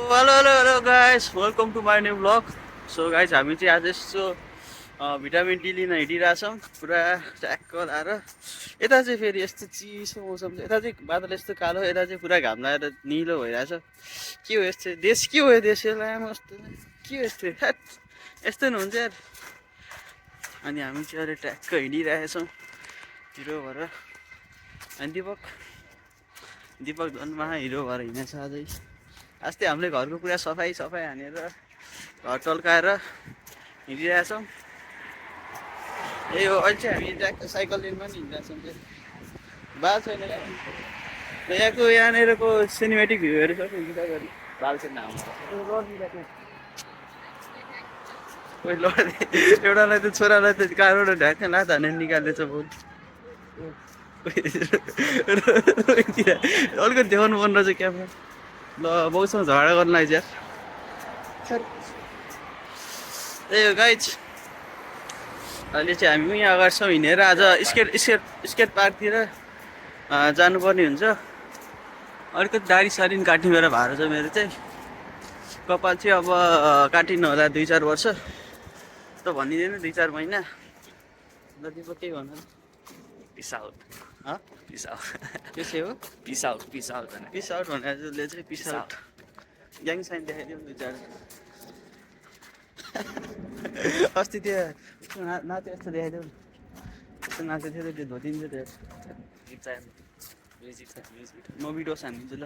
Hello hello hello guys, welcome to my new blog. So guys, हामी चाहिँ आज यसो भिटामिन डी लिन हिँडिरहेछौँ पुरा ट्याक्क लाएर। यता चाहिँ फेरि यस्तो चिसो मौसम छ, यता चाहिँ बादल यस्तो कालो, यता चाहिँ पुरा घाम लागेर निलो भइरहेछ। के हो यस्तो देश, के हो यो देश, लामो यस्तो के हो यस्तो, हैट यस्तो नि हुन्छ यार। अनि हामी चाहिँ अहिले ट्याक्क हिँडिरहेछौँ हिरो भएर। अनि दिपक झन् महा हिरो भएर हिँडेछ अझै। अस्ति हामीले घरको पुरा सफाइ हानेर घर टल्काएर हिँडिरहेछौँ। यो अहिले चाहिँ हामी ट्याक्क साइकल लेनमा नि हिँडिरहेछौँ। बाल छैन यहाँको, यहाँनिरको सिनेमेटिक भ्यूहरू सक्नुहुन्छ गरी बाल छैन कोही लड्दै एउटालाई त छोरालाई त कारबाट ढ्याक्क लात हानेर निकाल्दैछ बहुत। अलिकति देखाउनु मन रहेछ क्यामेरा। ल बाउसँग झगडा गर्न लाग्छ यार। त्यही हो गाइज, अहिले चाहिँ हामी यहाँ अगाडि छौँ हिँडेर। आज स्केट पार्कतिर जानुपर्ने हुन्छ। अलिकति दारी सारी काट्ने बेला भएको छ मेरो चाहिँ। कपाल चाहिँ अब काटिनु होला 2-4 वर्ष त भनिदिनु, 2-4 महिना। ल दिपक केही भन्नु। पिस आउट के चाहिँ हो पिस आउट भने पिस आउट भनेर चाहिँ पिस आउट ग्याङ साइन देखाइदिउँ 2-4। अस्ति त्यो नाच्यो यस्तो देखाइदेऊ। यस्तो नाच्यो थियो त्यो धोतिन्छ त्यो। म्युजिक म भिडियोस हानिदिन्छु ल।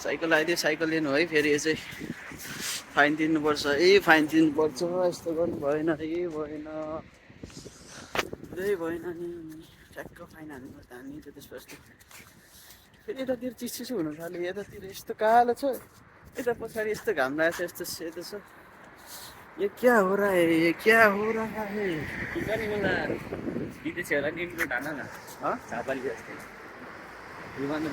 साइकल आइदियो, साइकल लिनु है। फेरि यो चाहिँ फाइन तिर्नुपर्छ। फाइन तिर्नुपर्छ, यस्तो गर्नु भएन, भएन नि। ठ्याक्क फाइन हान्नुपर्छ, हानिन्छ। त्यसपछि फेरि यतातिर चिसो हुनु थाल्यो, यतातिर यस्तो कालो छ, यता पछाडि यस्तो घाम लागेको छ, यस्तो सेतो छ। ये क्या हो रहा है, ये क्या हो रहा है। विदेशीहरूलाई निम्तो ढाना न झापाली जस्तै विमान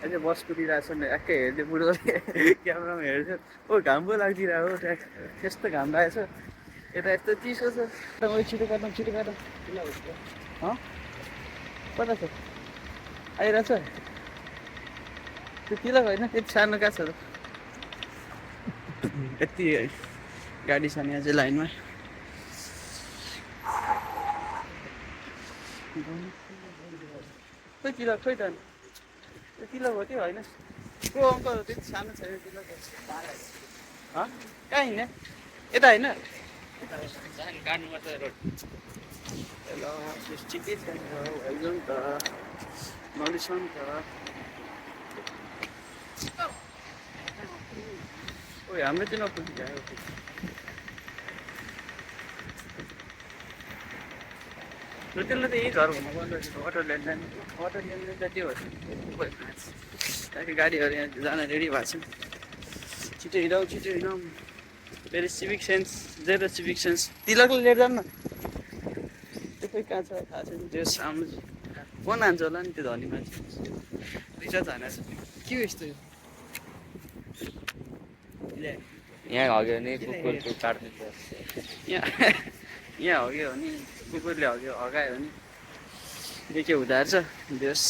अहिले बस कुदिरहेको छ नि, एक्कै हेर्दै बुढोले क्यामेरामा हेर्छ। ओ घाम पो लाग्दिरहेको हो, ट्याक यस्तो घाम लागेको छ। यता यस्तो चिसो छ। छिटो काट्नु कता छ आइरहेछ त्यो तिलक होइन, त्यति सानो कहाँ छ र। यति गाडी छ नि अझै लाइनमा। खोइ तिलक, खोइ त त्यो तिलक हो त्यो होइन। को अङ्कल हो, त्यति सानो छैन तिलक। कहाँ हिँड्ने, यता होइन। काट्नुपर्छ रोड। ल ठिकै छ भइगयो नि त, नरिसाउँ नि त। ओ हाम्रो चाहिँ नपुगिरहेको। त्यसले त यही घर हुनुपर्ने रहेछ। वाटर ल्यान्ड जति हो गाडीहरू यहाँ जान रेडी भएको छ। छिटो हिँडौँ। फेरि civic sense, zero civic sense. तिलकले लिएर जानु न। त्यो खोइ कहाँ छ थाहा छैन। त्यो सामु कोन हान्छ होला नि त्यो धनी मान्छे। रिचार्ज हानेको छ। के हो यस्तो यहाँ हग्यो भने कुकुरको काट्दिन्छ। यहाँ हग्यो भने कुकुरले हगायो भने के हुँदो रहेछ देश।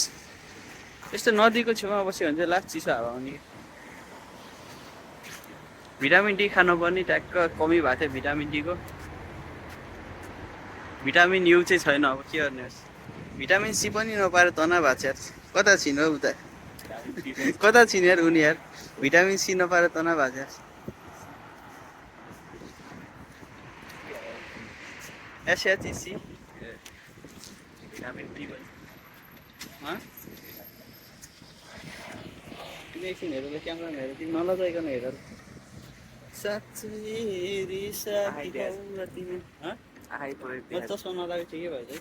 यस्तो नदीको छेउमा बस्यो भने चाहिँ लास्ट चिसो हावा आउने। भिटामिन डी खानुपर्ने ट्याक्क कमी भएको थियो भिटामिन डीको। भिटामिन यू चाहिँ छैन, अब के गर्ने। भिटामिन सी पनि नपाएर तना भएको छ यार। कता छिन्यो उता, कता छिन्यो यार उनी यार। भिटामिन सी नपाएर तना भएको छ यार। एसएचसी भिटामिन डी भन्छ। एकछिन हेरेर क्यामेरामा हेरेर तिमी नलजाइकन हेरेर। चस्मा नलागे ठिकै भएछ है।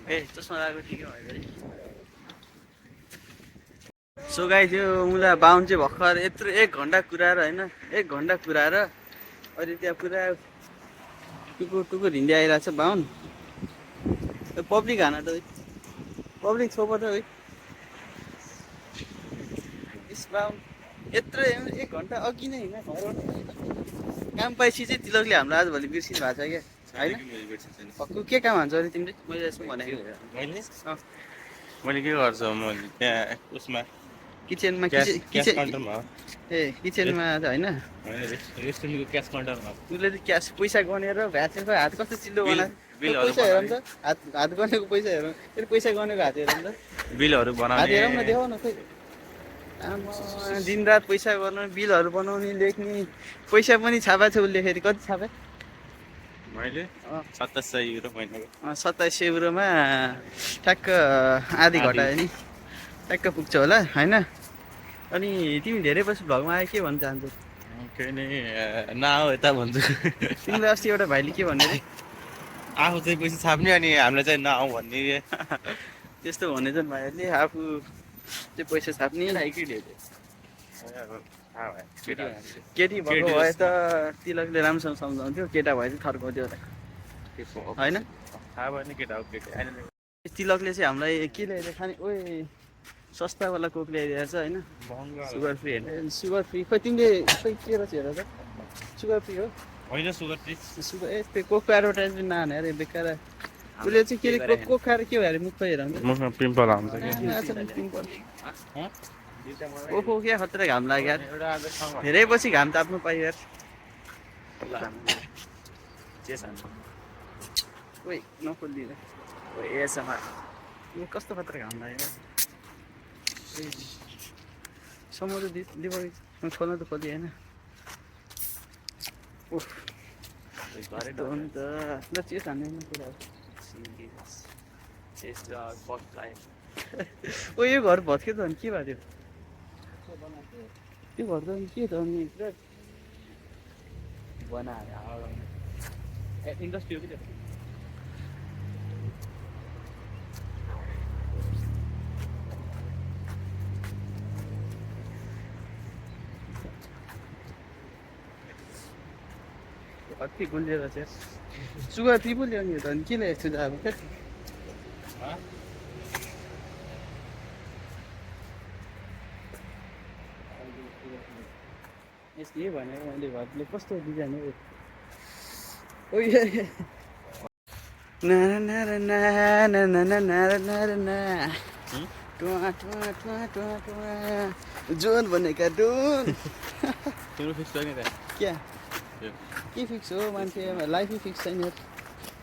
ए चस्मा लगाएको ठिकै भएछ है। सो गाइस, यो मुला बाहुन चाहिँ भर्खर यत्रो 1 घन्टा कुराएर होइन, 1 घन्टा कुराएर अहिले त्यहाँ पुरा टुकुर हिँडी आइरहेको छ बाहुन। पब्लिक हान त पब्लिक छोप त है। बाहुन यत्रो 1 घन्टा अघि नै हिँड्न घरबाट काम पाएपछि चाहिँ तिलकले हाम्रो आजभोलि बिर्सिनु भएको छ क्या होइन भक्कु के काम हान्छ अरे तिमीले मैले यसो भनेको मैले के गर्छु मैले त्यहाँ उसमा किचनमा क्यास काउन्टरमा हो ए किचनमा त होइन रेस्टुरेन्टको क्यास काउन्टरमा उसले त क्यास पैसा गनेर भ्याचेको हात कस्तो चिल्लो बिल- बनाएको बिलहरू पैसा हेरौँ त हात गनेको पैसा हेरौँ फेरि पैसा गनेको हात हेरौँ त बिलहरू हात हेरौँ न बनाउने देखाउ न खोइ आमा दिनरात पैसा गर्नु बिलहरू बनाउने लेख्ने पैसा पनि छापा छ उसले फेरि कति छापे मैले 2700 युरो महिनाको 2700 युरोमा ठ्याक्क आधी घटायो नि ठ्याक्क पुग्छ होला होइन अनि तिमी धेरै पछि भ्लगमा आयो के भन्न चाहन्छौ केही नै नआऊ यता भन्छु तिमीलाई अस्ति एउटा भाइले के भन्यो अरे आफू चाहिँ पैसा छाप्ने अनि हामीलाई चाहिँ नआऊ भन्ने त्यस्तो भने चाहिँ भाइहरूले आफू चाहिँ पैसा छाप्ने केटी भएको भए त तिलकले राम्रोसँग सम्झाउँथ्यो केटा भए चाहिँ थर्काउँथ्यो होला होइन थाहा भयो नि केटा हो केटी अहिले तिलकले चाहिँ हामीलाई के ल्याइदियो खाने ओए सस्तावाला कोक ल्याइदिएको छ होइन सुगर फ्री होइन सुगर फ्री खोइ तिमीले खोइ के रहेछ हेर त सुगर फ्री हो होइन सुगर फ्री सुगर ए त्यो कोकको एडभर्टाइजमेन्ट नहाने अरे बेकार उसले चाहिँ के अरे कोक खाएर के भयो अरे मुख खोइ हेर मुखमा पिम्पल आउँछ ओहो क्या खतरा घाम लाग्यो यार धेरै पछि घाम ताप्नु पायो यार ओइ नखोलिदिनु यो कस्तो खतरा घाम लाग्यो समुद्र दिवाली खोल्न त खोली होइन ओह यस्तो हो नि त ल चेस हान्दैन कुराहरू ओ यो घर भत्के त अनि के भएको थियो त्यो घर त अनि के त अनि पुरा इन्डस्ट्री हो कि त्यो अति गुलिएर चाहिँ सुगर फ्री पो ल्याउने हो त अनि के ल्याएको छु त अब क्या यस्तै भनेको मैले घरले कस्तो डिजाइन हो ओ जोन भनेका डोन तिम्रो फिक्स भयो नि त क्या के फिक्स हो मान्छे लाइफै फिक्स छैन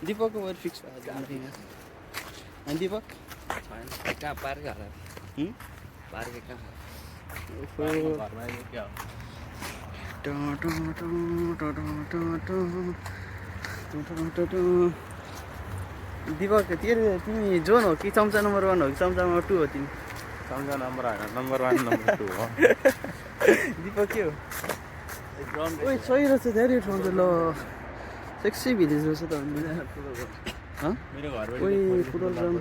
दिपकको भएर फिक्स भयो अनि दिपक कहाँ पार्क होला पार्क कहाँ घरमा आइयो क्या हो दिपक तिमी जोन हो कि चम्चा नम्बर 1 हो कि चम्चा नम्बर 2 हो तिमी चम्चा नम्बर होइन नम्बर 1 नम्बर 2 हो दिपक के हो ओइ सही रहेछ धेरै ठाउँ त ल सेक्सी भिलेज रहेछ त मेरो घरबाट ओइ फुटबल ग्राउन्ड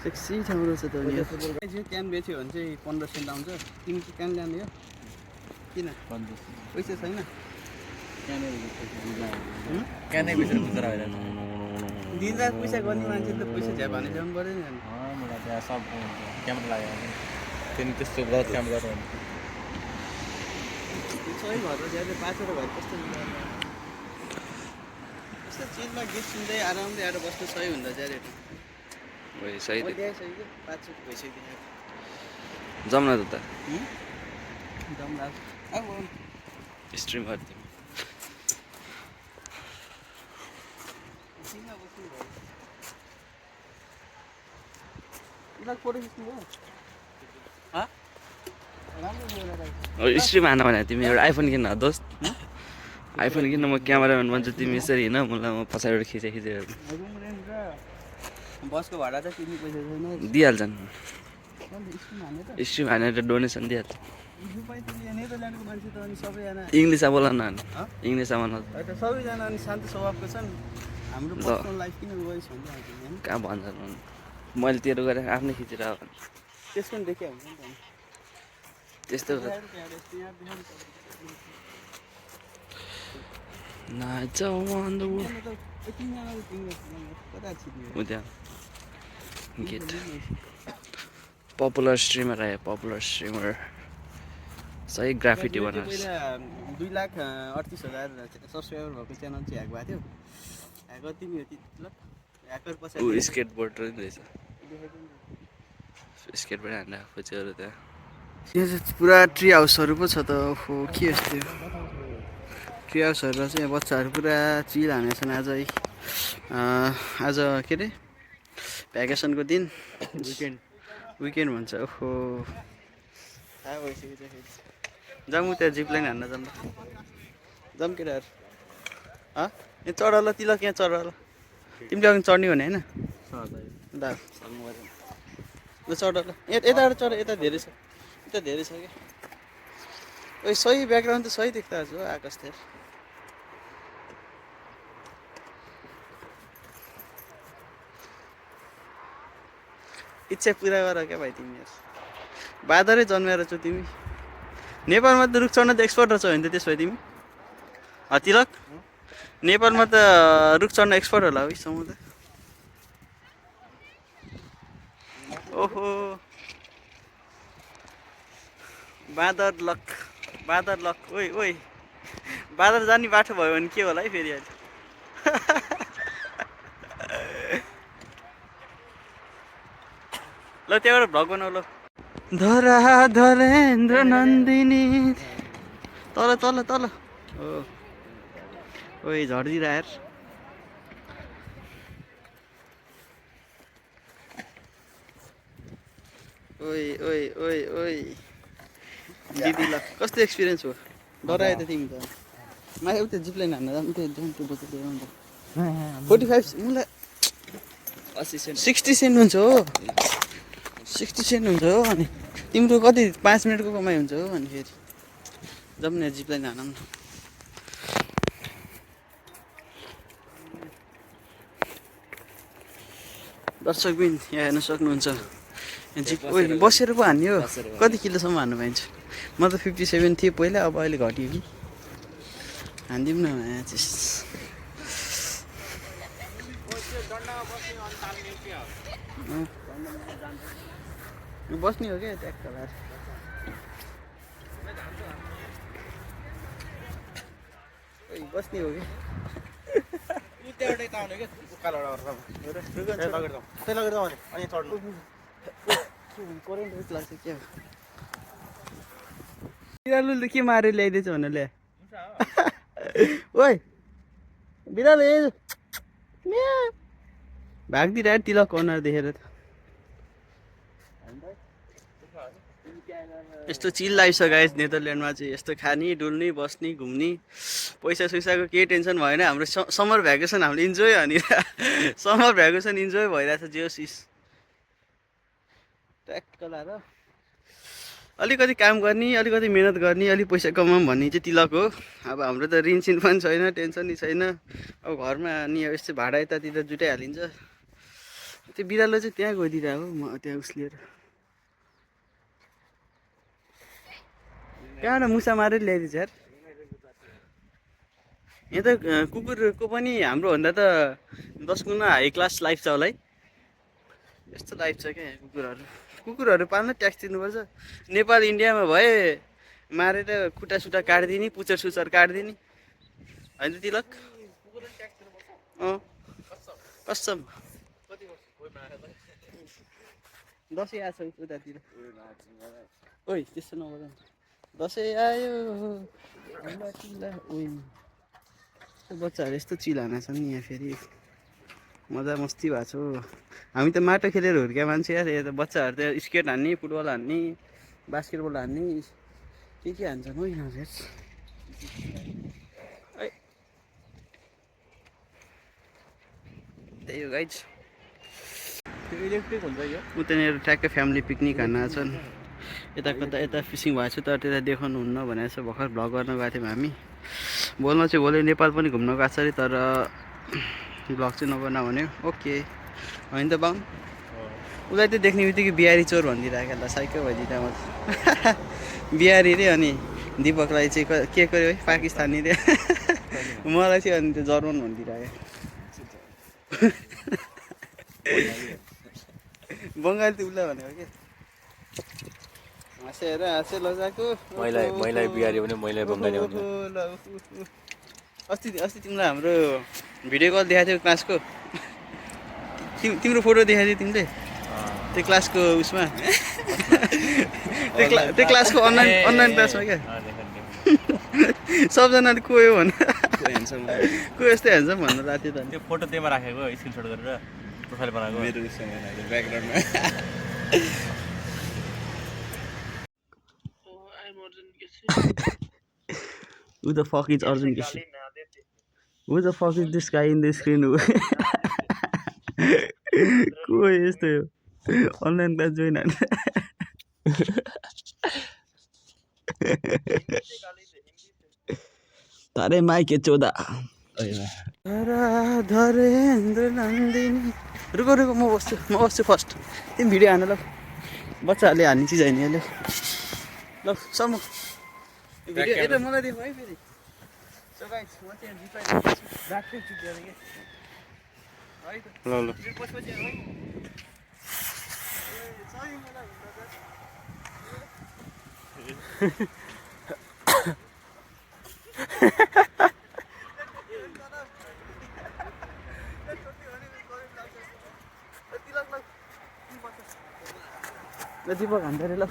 सेक्सी ठाउँ रहेछ त क्यान बेच्यो भने चाहिँ 15 सेन्ट आउँछ तिमी चाहिँ क्यान ल्याउने हो किन पैसा छैन कहाँनिर बेचेर खुद्रा होइन दिनरात पैसा गर्ने मान्छे त पैसा झ्याप हाने ल्याउनु पऱ्यो नि मलाई त्यहाँ सब क्यामेरा लाग्यो भने तिमी त्यस्तो गलत काम गर्यो भने सही घर ज्यादै पाँचवटा घर कस्तो यस्तो चिजमा गीत सुन्दै आरामले आएर बस्नु सही हुँदा ज्यादै सही ल्याइसक्यो कि 5 चोटि भइसक्यो जम्न त दम लाग्छ अब स्ट्रिम गर्दै किन बस्नु भयो उता फोटो खिच्नु भयो राम्रो बोलेर रहेछ स्ट्रिम हान भने तिमी एउटा आइफोन किन्न दोस्त आइफोन किन्न म क्यामेराम्यान भन्छु तिमी यसरी हिँड मलाई म पछाडिबाट खिचेर रुम रेन्ट र बसको भाडा त तिमी पैसा छैन दिइहाल्छन् स्किम हाने त स्ट्रिम हानेर डोनेसन दिइहाल्छ रुपाई त नेदरल्यान्डको मान्छे त अनि सबैजना इङ्ग्लिसमा बोल न इङ्ग्लिसमा होइन त सबैजना अनि शान्त स्वभावको छन् हाम्रो पर्सनल लाइफ किन गइस भन्छ होइन कहाँ भन्छन् मैले तेरो गरेर आफ्नै खिचेर आएको त्यसको पनि देखिया हुन्छ नि त त्यस्तो गेट पपुलर स्ट्रिमर आयो पपुलर स्ट्रिमर सही ग्राफिटी बनाएको छ। पहिला 2,38,000 सब्सक्राइबर भएको च्यानल चाहिँ ह्याक भएको थियो। ह्याकर तिमी हो तिलक? ह्याकर ऊ पछाडि स्केटबोर्ड रहेछ, स्केटबोर्ड हान्दा खोजेहरू त्यहाँ। यहाँ चाहिँ पुरा ट्री हाउसहरू पो छ त। ओहो के यस्तो ट्री हाउसहरू चाहिँ यहाँ बच्चाहरू पुरा चिल हानेछन् आजै। आज के अरे भ्याकेसनको दिन विकेन्ड भन्छ। ओहो थाहा भइसक्यो। जाउँ त्यहाँ जिप लाइन हान्न जाऊँ जाउँ केटाहरू। यहाँ चढ ल तिलक, यहाँ चढ ल। तिमीले अघि चढ्ने भने होइन ल ल चढ ल। यताबाट चढ, यता धेरै छ, यता धेरै छ क्या। ओइ सही ब्याकग्राउन्ड त सही देख्दा हो आकाश थियो। इच्छा पुरा गर क्या भाइ तिमीहरू। बादरै जन्मेर छौ तिमी। नेपालमा त रुख चढ्न त एक्सपर्ट रहेछ भने त त्यसो भए तिमी तिलक? नेपालमा त रुख चढ्न एक्सपर्ट होला है सम्म त। ओहो बाँदर लक, बाँदर लक। ओइ ओइ बाँदर जाने बाटो भयो भने के होला है फेरि अहिले। ल त्यहाँबाट भ्लग बनाऊ ल। धरा धरेन्द्र नन्दिनी तल तल तल। ओ ओइ झर्दिरह यार। ओइ ओइ ओइ ओइ दिदी ल कस्तो एक्सपिरियन्स हो? डरायो त तिमी त। माथि उता जिप लाइन हान्न जाऊँ त्यो बोतल लिएर आउँदा 45 मलाई 60 सेन्ट हुन्छ हो। 60 सेन्ट हुन्छ हो। अनि तिम्रो कति 5 मिनटको कमाइ हुन्छ हो। अनि फेरि जाउँ न जिप लाइन हानौँ न। दर्शकबिन यहाँ हेर्न सक्नुहुन्छ जिप। ओइ बसेर पो हान्ने हो? कति किलोसम्म हान्नु पाइन्छ? म त 57 थिएँ पहिला, अब अहिले घट्यो कि। हानिदिउँ न बस्ने हो क्या ट्याक्क लाएर। बस्ने हो कि करेन्ट लाग्छ क्या। बिरालोले के मारेर ल्याइदिएछ भने ल्या। ओइ बिरालो भाग्दिरह तिलक अनुहार देखेर त। यस्तो चिल लाइफ छ गाइस नेदरल्यान्डमा चाहिँ। यस्तो खाने डुल्ने बस्ने घुम्ने पैसा सैसाको केही टेन्सन भएन। हाम्रो समर भ्याकेसन हामीले इन्जोय अनि समर भ्याकेसन इन्जोय भइरहेछ। जेसिस ट्याक्क लाएर अलिकति काम गर्ने, अलिकति मिहिनेत गर्ने, अलिक पैसा कमाऊँ भन्ने चाहिँ तिलक हो। अब हाम्रो त ऋण सिन पनि छैन, टेन्सन नि छैन। अब घरमा नि अब यस्तो भाडा यतातिर जुटाइहालिन्छ। त्यो बिरालो चाहिँ त्यहाँ गइदिरहेको हो। म त्यहाँ उस लिएर कहाँबाट मुसा मारेर ल्याइदिन्छ यार। यहाँ त कुकुरको पनि हाम्रोभन्दा त 10 गुणा हाई क्लास लाइफ छ होला है। यस्तो लाइफ छ क्या यहाँ। कुकुरहरू पाल्न ट्याक्स तिर्नुपर्छ। नेपाल इन्डियामा भए मारेर खुट्टा सुट्टा काटिदिने, पुच्छर सुच्छर काटिदिने होइन तिलक? कसम दसैँ आएको छ उतातिर। ओइ त्यस्तो नगर। दसैँ आयो बच्चाहरू यस्तो चिलाना छन् नि यहाँ। फेरि मजा मस्ती भएको छ। हामी त माटो खेलेर हुर्किया मान्छे यार। यहाँ त बच्चाहरू त स्केट हान्ने, फुटबल हान्ने, बास्केटबल हान्ने के हान्छन् हो यिनीहरू। त्यही हो गाइज। इलेक्ट्रिक हुन्छ यो उतानिर ट्याक्कै फ्यामिली पिकनिक हान्न आएछन्। यता कता यता फिसिङ भएको छ तर त्यता देखाउनु हुन्न भनेर चाहिँ भर्खर भ्लग गर्न गएको थियौँ हामी। बोल्न चाहिँ बोल्यो नेपाल पनि घुम्न गएको छ अरे तर भ्लग चाहिँ नबना भन्यो। ओके होइन त बाउ उसलाई त देख्ने बित्तिकै बिहारी चोर भनिदिइरहेको ल साइको भइदिइरहेको म त। बिहारी रे अनि दिपकलाई चाहिँ के गर्यो है पाकिस्तानी रे। मलाई चाहिँ अनि त्यो जर्मन भनिदिइरहेको। बङ्गाली त उसलाई भनेको के हाँसे लजाको महिला बिहारी भने महिला बङ्गाली हुन्छ अस्ति तिमीलाई हाम्रो भिडियो कल देखाएको थियो क्लासको तिम्रो फोटो देखाएको थियो तिमीले त्यो क्लासको उसमा त्यो क्लासको अनलाइन क्लासमा क्या सबजनाले को हो भन को यस्तै हुन्छ भन्नु राति त त्यो फोटो त्यहीमा राखेको स्क्रिनसट गरेर प्रोफाइल बनाएको मेरो ब्याकग्राउन्डमा Who the fuck is Arjun Keshri? Who the fuck is this guy in the screen? को यस्तो अनलाइन क्लास जोइन तारे माइके चौदा धरेन्द्र नन्दिनी रुको म बस्छु फर्स्ट तिमी भिडियो हान ल बच्चाहरूले हान्ने चिज होइन यसले ल सम्म भिडियो यता मलाई देखो है फेरि सो गाइस म चाहिँ जिपाइ राख्दै छु के है त ल ल पछि है सरी मलाई दीपक हान्दै ल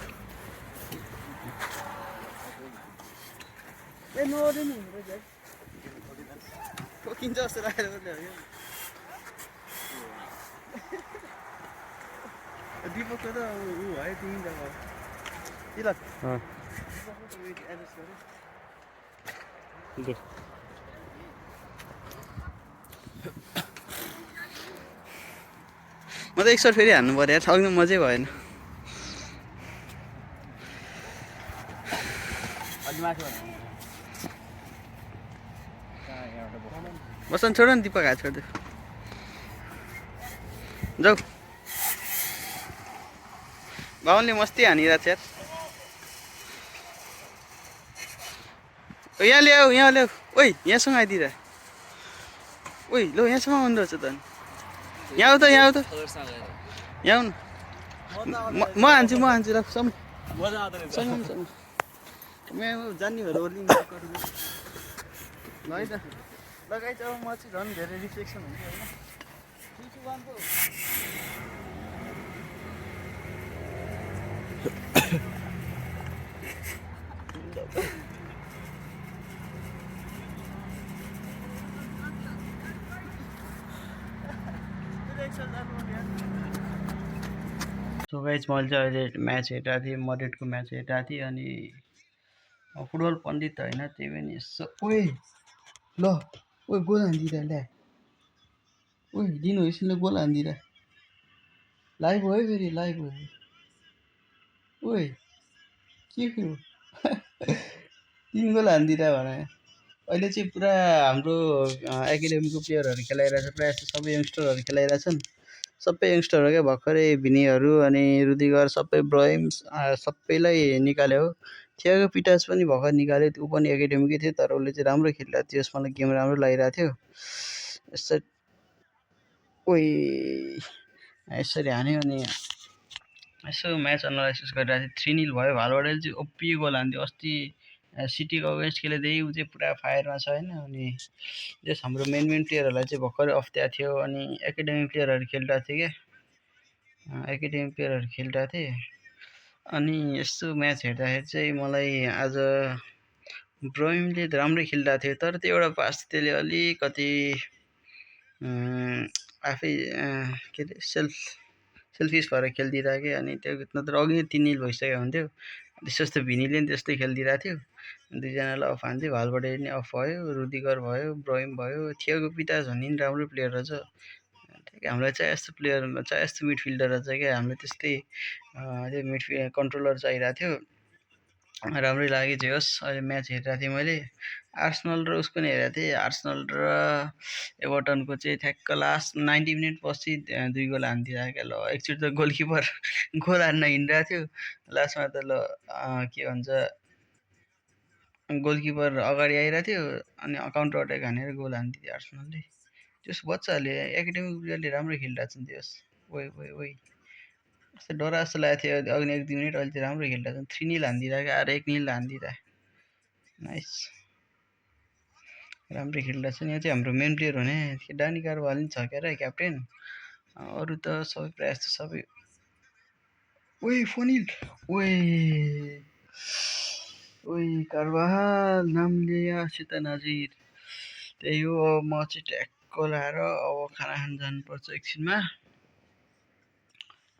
ए नोरे नि हुँदो रहेछ ठोकिन्छ जस्तो राखेर दीपकको त ऊ है तिमी जग्गा तिलक म त एकचोटि फेरि हान्नु पऱ्यो यार ठग्नु मजै भएन बसन छोड न दीपक हात छोड्दै जाऊ बाहुनले मस्ती हानिरहेको छ यार यहाँ ल्याऊ ओइ यहाँसँग आइदिएर ओइ ल यहाँसँग आउँदो रहेछ त यहाँ आऊ त यहाँ आऊ न म हान्छु ल सम जान्ने भएर ओर्ली ल है त लगाइ चाहिँ अब म चाहिँ झन् धेरै रिफ्लेक्सन हुन्छ होइन सो गाइज मैले चाहिँ अहिले म्याच हेरिरहेको थिएँ मड्रिडको म्याच हेरिरहेको थिएँ अनि फुटबल पण्डित त होइन त्यही पनि यसो ओए ल ओए गोल हानिदिएर ल्या ओए दिनु एकछिनले गोल हानिदिएर लाइभ हो है फेरि लाइभ हो ओए के हो 3 गोल हानिदिएर भने अहिले चाहिँ पुरा हाम्रो एकाडेमीको प्लेयरहरू खेलाइरहेछ प्रायः जस्तो सबै यङ्स्टरहरू खेलाइरहेछन् सबै यङ्स्टर हो क्या भर्खरै भिनीहरू अनि रुदिगर सबै ब्राहिम्स सबैलाई निकाल्यो हो थियागो पिटास पनि भर्खर निकाल्यो ऊ पनि एकाडेमीकै थियो तर उसले चाहिँ राम्रो खेलिरहेको थियो यसमा गेम राम्रो लागिरहेको थियो यसरी ओइ यसरी हान्यो अनि यसो म्याच एनालाइसिस गरिरहेको थिएँ 3-0 भयो भालवाडेले चाहिँ ओपी गोल हान्थ्यो अस्ति सिटीको अगेन्स्ट खेलेदेखि ऊ चाहिँ पुरा फायरमा छ होइन अनि जस हाम्रो मेन प्लेयरहरूलाई चाहिँ भर्खरै अफ्ठ्याएको थियो अनि एकाडेमी प्लेयरहरू खेलिरहेको थियो क्या एकाडेमी प्लेयरहरू खेलिरहेको थिएँ अनि यस्तो म्याच हेर्दाखेरि चाहिँ मलाई आज ब्रोइमले त राम्रै खेलिरहेको थियो तर त्यो एउटा पास त्यसले अलिकति आफै के अरे सेल्फिस भएर खेलिदिरहेको अनि त्यो नत्र अघि 3-0 भइसकेको हुन्थ्यो त्यस्तो भिनीले पनि त्यस्तै खेलिदिरहेको थियो दुईजनालाई अफ हान्थ्यो भालबाट नि अफ भयो रुदिगर भयो ब्रोइम भयो थियोगो पितास भन्ने नि राम्रो प्लेयर रहेछ हामीलाई चाहिँ यस्तो प्लेयर चाहिँ यस्तो मिडफिल्डर रहेछ क्या हामीले त्यस्तै त्यो मिडफिल्ड कन्ट्रोलर चाहिरहेको थियो राम्रै लाग्यो जे होस् अहिले म्याच हेरिरहेको थिएँ मैले आर्सनल र उसको नि हेरेको थिएँ आर्सनल र एभर्टनको चाहिँ ठ्याक्क लास्ट 90 मिनट पछि 2 गोल हानिदिरहेको क्या ल एकचोटि त गोलकिपर गोल हान्न हिँडिरहेको थियो लास्टमा त ल के भन्छ गोलकिपर अगाडि आइरहेको थियो अनि काउन्टर अट्याक हानेर गोल हानिदियो आर्सनलले त्यस बच्चाहरूले एकाडेमिक प्लेयरले राम्रो खेलिरहेको छ नि त्यस ओइ कस्तो डरा जस्तो लागेको थियो अघि 1-2 मिनट, अहिले चाहिँ राम्रो खेलिरहेको छ। 3-0 हानिदिइरहेको, अरे 1-0 हानिदिइरहेको। नाइस, राम्रै खेलिरहेको छ नि। यहाँ चाहिँ हाम्रो मेन प्लेयर हो नि, डानी कार्वाल नि छ क्या र क्याप्टेन। अरू त सबै प्रायः जस्तो सबै। ओइ फनिल, ओए ओइ कार्वाल नाम लिया सित नजिर। त्यही हो, अब म चाहिँ ट्याक्क लाएर अब खाना खान जानुपर्छ एकछिनमा।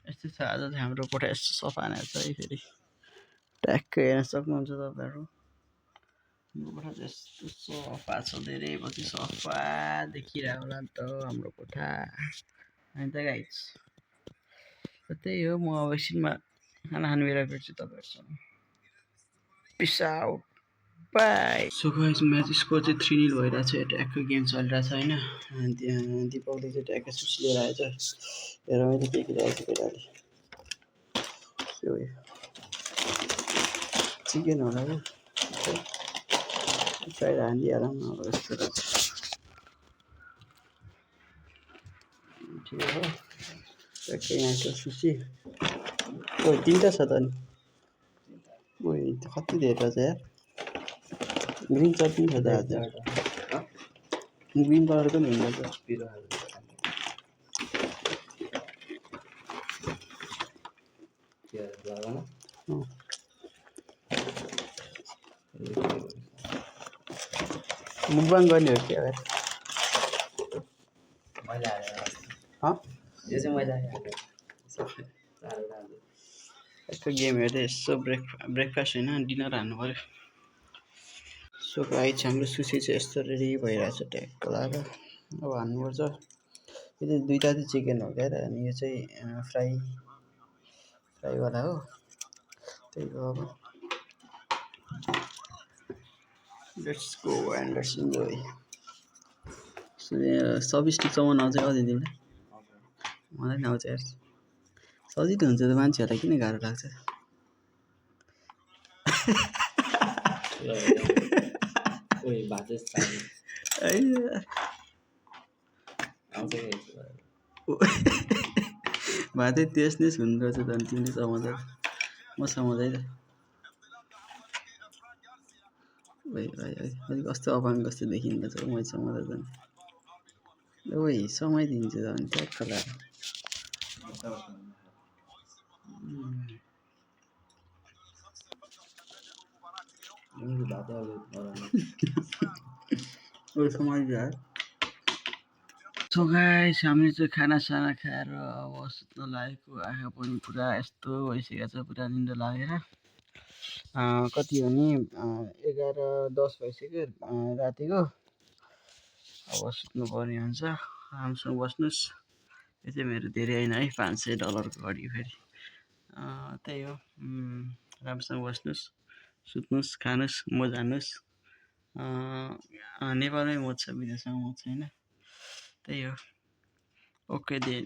यस्तै छ आज चाहिँ हाम्रो कोठा, यस्तो सफा नै छ है। फेरि ट्याक्कै हेर्न सक्नुहुन्छ तपाईँहरू, हाम्रो कोठा चाहिँ यस्तो सफा छ, धेरै पछि सफा देखिरहेको होला नि त हाम्रो कोठा, होइन त गाइज। त्यही हो, म अब एकछिनमा खाना खाने बेला भेट्छु तपाईँहरूसँग। Peace out, bye. So guys match score चाहिँ 3-0 भइरहेछ। ट्याक्क गेम चलिरहेछ होइन। त्यहाँ दिपावली चाहिँ ट्याक्क सुस लिएर आएछ। हेर मैले के खेलिरहेको छु केटाले, के हो यो चिकन होला क्या, फ्राइड हानिदिइहालौँ न अब यस्तो रहेछ। ठिकै हो, ट्याक्कै यहाँको सुसी। ओ 3टा छ त नि, ओइ कति धेरै रहेछ यार। ग्रिन चटनी छ त आज, ग्रिन कलरको नि हुँदो रहेछ। मुखबाङ गर्ने हो क्या यो चाहिँ मैले यस्तो गेम हेर्दै यसो ब्रेकफास्ट होइन डिनर हान्नु पऱ्यो। सो गाइज हाम्रो सुसी चाहिँ यस्तो रेडी भइरहेछ ट्याक्क लाएर, अब हान्नुपर्छ। यो चाहिँ 2टा चाहिँ चिकन हो क्या, अनि यो चाहिँ फ्राईवाला हो। त्यही हो, अब let's go and let's enjoy. सबिस्टिक चमन आउँछ क्या तिमीलाई? मलाई पनि आउँछ यार, सजिलो हुन्छ त, मान्छेहरूलाई किन गाह्रो लाग्छ? भातै त्यसनेस हुँदो रहेछ त, अनि तिमीले समाउँदा म समाउँदै त। अलिक कस्तो अपाङ्ग कस्तो देखिँदो रहेछ मैले समाउँदा त। ओइ समाइदिन्छु त अनि ट्याक्क लाएर। समाइदियो यार। सो गाइस हामीले चाहिँ खानासाना खाएर अब सुत्न लागेको, आँखा पनि पुरा यस्तो भइसकेको छ, पुरा निन्द्रा लागेर। कति हो नि 11:10 भइसक्यो रातिको। अब सुत्नुपर्ने हुन्छ, राम्रोसँग बस्नुहोस्। यो चाहिँ मेरो धेरै होइन है, $500 घडी फेरि। त्यही हो, राम्रोसँग बस्नुहोस्, सुत्नुहोस्, खानुहोस्, मजा हान्नुहोस्। नेपालमै मौज छ, विदेशमा मौज छैन। त्यही हो, okay then,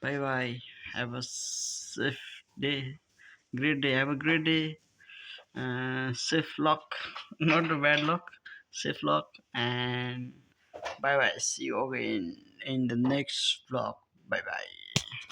bye bye, have a safe day, great day, have a great day, safe luck, not a bad luck, safe luck, and bye bye, see you again in the next vlog, bye bye.